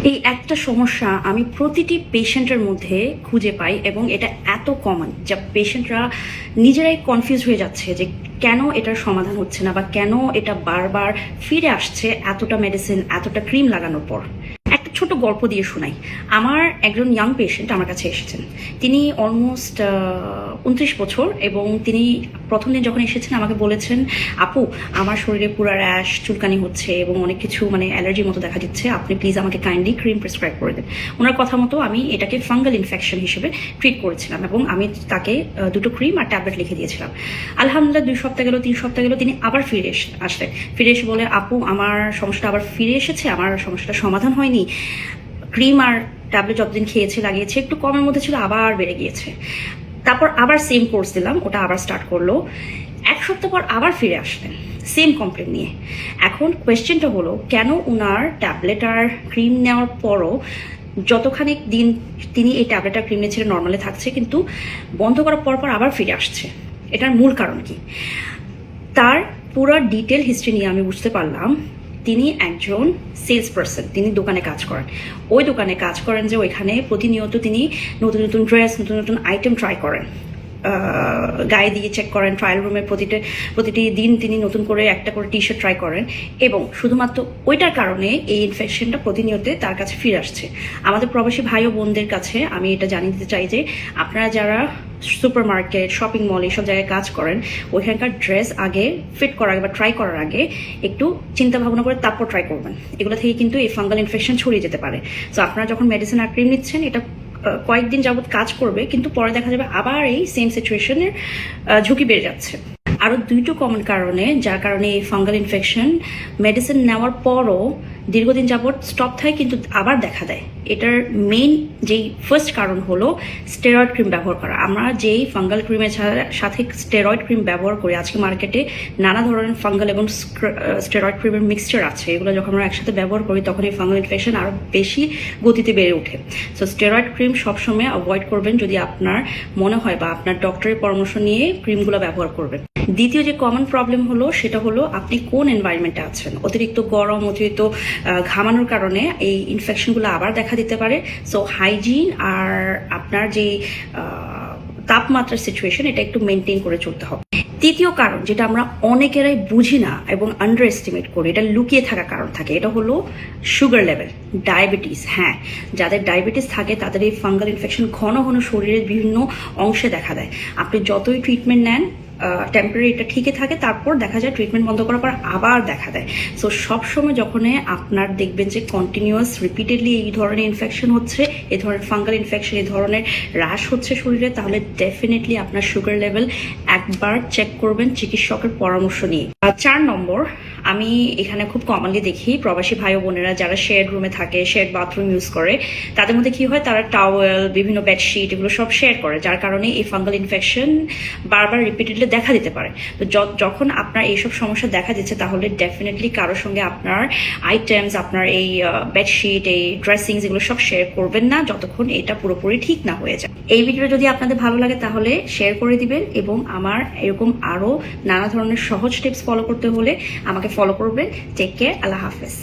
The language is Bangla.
এই একটা সমস্যা আমি প্রতিটি পেশেন্টের মধ্যে খুঁজে পাই এবং এটা এত কমন যা পেশেন্টরা নিজেরাই কনফিউজ হয়ে যাচ্ছে যে কেন এটার সমাধান হচ্ছে না বা কেন এটা বারবার ফিরে আসছে এতটা মেডিসিন এতটা ক্রিম লাগানোর পর। একটা ছোট গল্প দিয়ে শোনাই। আমার একজন ইয়াং পেশেন্ট আমার কাছে এসেছেন। তিনি অলমোস্ট 29 বছর এবং তিনি প্রথম দিন যখন এসেছেন আমাকে বলেছেন, আপু আমার শরীরে পুরো র্যাশ চুলকানি হচ্ছে এবং অনেক কিছু অ্যালার্জির মতো দেখা দিচ্ছে, আপনি প্লিজ আমাকে কাইন্ডলি ক্রিম প্রেসক্রাইব করে দেন। ওনার কথা মতো আমি এটাকে ফাঙ্গাল ইনফেকশন হিসেবে ট্রিট করেছিলাম এবং আমি তাকে দুটো ক্রিম আর ট্যাবলেট লিখে দিয়েছিলাম। আলহামদুলিল্লাহ 2 সপ্তাহ গেল, 3 সপ্তাহ গেল, তিনি আবার আসলেন। ফিরে এসে বলে, আপু আমার সমস্যাটা আবার ফিরে এসেছে, আমার সমস্যাটা সমাধান হয়নি। ক্রিম আর ট্যাবলেট যতদিন খেয়েছে লাগিয়েছে একটু কমের মধ্যে ছিল, আবার বেড়ে গিয়েছে। তারপর আবার সেম কোর্স দিলাম, ওটা আবার স্টার্ট করলো। 1 সপ্তাহ পর আবার ফিরে আসলেন সেম কমপ্লেন নিয়ে। এখন কোয়েশ্চেনটা হলো, কেন ওনার ট্যাবলেট আর ক্রিম নেওয়ার পরও যতখানি দিন তিনি এই ট্যাবলেট আর ক্রিম নিয়ে নর্মালি থাকছে, কিন্তু বন্ধ করার পর আবার ফিরে আসছে? এটার মূল কারণ কি? তার পুরো ডিটেল হিস্ট্রি নিয়ে আমি বুঝতে পারলাম তিনি একজন সেলস পার্সন, তিনি দোকানে কাজ করেন। ওই দোকানে কাজ করেন যে ওইখানে প্রতিনিয়ত তিনি নতুন নতুন ড্রেস, নতুন নতুন আইটেম ট্রাই করেন, গায়ে দিয়ে চেক করেন, ট্রায়াল রুমের প্রতিটি দিন তিনি নতুন করে একটা করে টি শার্ট ট্রাই করেন এবং শুধুমাত্র ওইটার কারণে এই ইনফেকশনটা প্রতিনিয়ত তার কাছে ফিরে আসছে। আমাদের প্রবাসী ভাই ও বোনদের কাছে আমি এটা জানিয়ে দিতে চাই যে আপনারা যারা সুপার মার্কেট, শপিং মল এইসব জায়গায় কাজ করেন, ওইখানকার ড্রেস আগে ফিট করার আগে বা ট্রাই করার আগে একটু চিন্তা ভাবনা করে তারপর ট্রাই করবেন। এগুলো থেকে কিন্তু এই ফাঙ্গাল ইনফেকশন ছড়িয়ে যেতে পারে। তো আপনারা যখন মেডিসিন আর ক্রিম নিচ্ছেন, এটা কয়েকদিন যাবত কাজ করবে, কিন্তু পরে দেখা যাবে আবার এই সেম সিচুয়েশনের ঝুঁকি বেড়ে যাচ্ছে। আরও 2টো কমন কারণে যার কারণে এই ফাঙ্গাল ইনফেকশন মেডিসিন নেওয়ার পরও দীর্ঘদিন যাবত স্টপ থাকে কিন্তু আবার দেখা দেয়। এটার মেইন যেই ফার্স্ট কারণ হলো স্টেরয়েড ক্রিম ব্যবহার করা। আমরা যেই ফাঙ্গাল ক্রিমের সাথে স্টেরয়েড ক্রিম ব্যবহার করি, আজকে মার্কেটে নানা ধরনের ফাঙ্গাল এবং স্টেরয়েড ক্রিমের মিক্সচার আছে, এগুলো যখন আমরা একসাথে ব্যবহার করি তখন এই ফাঙ্গাল ইনফেকশন আরও বেশি গতিতে বেড়ে ওঠে। সো স্টেরয়েড ক্রিম সবসময় অ্যাভয়েড করবেন যদি আপনার মনে হয়, বা আপনার ডক্টরের পরামর্শ নিয়ে ক্রিমগুলো ব্যবহার করবেন। দ্বিতীয় যে কমন প্রবলেম হলো সেটা হলো আপনি কোন এনভায়রনমেন্টে আছেন। অতিরিক্ত গরম, অতিরিক্ত ঘামানোর কারণে এই ইনফেকশনগুলো আবার দেখা দিতে পারে। সো হাইজিন আর আপনার যে তাপমাত্রার সিচুয়েশন, এটা একটু মেনটেন করে চলতে হবে। তৃতীয় কারণ যেটা আমরা অনেকেরাই বুঝি না এবং আন্ডার এস্টিমেট করি, এটা লুকিয়ে থাকা কারণ থাকে, এটা হলো সুগার লেভেল, ডায়াবেটিস। হ্যাঁ, যাদের ডায়াবেটিস থাকে তাদের এই ফাঙ্গাল ইনফেকশন ঘন ঘন শরীরের বিভিন্ন অংশে দেখা দেয়। আপনি যতই ট্রিটমেন্ট নেন, টেম্পোরারি এটা ঠিকই থাকে, তারপর দেখা যায় ট্রিটমেন্ট বন্ধ করার পর আবার দেখা দেয়। সো সবসময় যখন আপনার দেখবেন যে কন্টিনিউয়াস রিপিটেডলি এই ধরনের ইনফেকশন হচ্ছে, এই ধরনের ফাঙ্গাল ইনফেকশন, এই ধরনের হ্রাস হচ্ছে শরীরে, তাহলে ডেফিনেটলি আপনার সুগার লেভেল একবার চেক করবেন চিকিৎসকের পরামর্শ নিয়ে। 4 নম্বর, আমি এখানে খুব কমনলি দেখি প্রবাসী ভাই ও বোনেরা যারা শেয়ার্ড রুমে থাকে, শেয়ার্ড বাথরুম ইউজ করে, তাদের মধ্যে কি হয়, তারা টাওয়েল, বিভিন্ন বেডশিট এগুলো সব শেয়ার করে, যার কারণে এই ফাঙ্গাল ইনফেকশন বারবার রিপিটেডলি দেখা দিতে পারে। তো যখন আপনার এইসব সমস্যা দেখা দিচ্ছে, তাহলে ডেফিনেটলি কারোর সঙ্গে আপনার আইটেমস, আপনার এই বেডশিট, এই ড্রেসিংস এগুলো সব শেয়ার করবেন না যতক্ষণ এটা পুরোপুরি ঠিক না হয়ে যায়। এই ভিডিওটা যদি আপনাদের ভালো লাগে তাহলে শেয়ার করে দিবেন এবং আমার এরকম আরো নানা ধরনের সহজ টিপস ফলো করতে হলে আমাকে ফলো করবেন। টেক কেয়ার, আল্লাহ হাফেজ।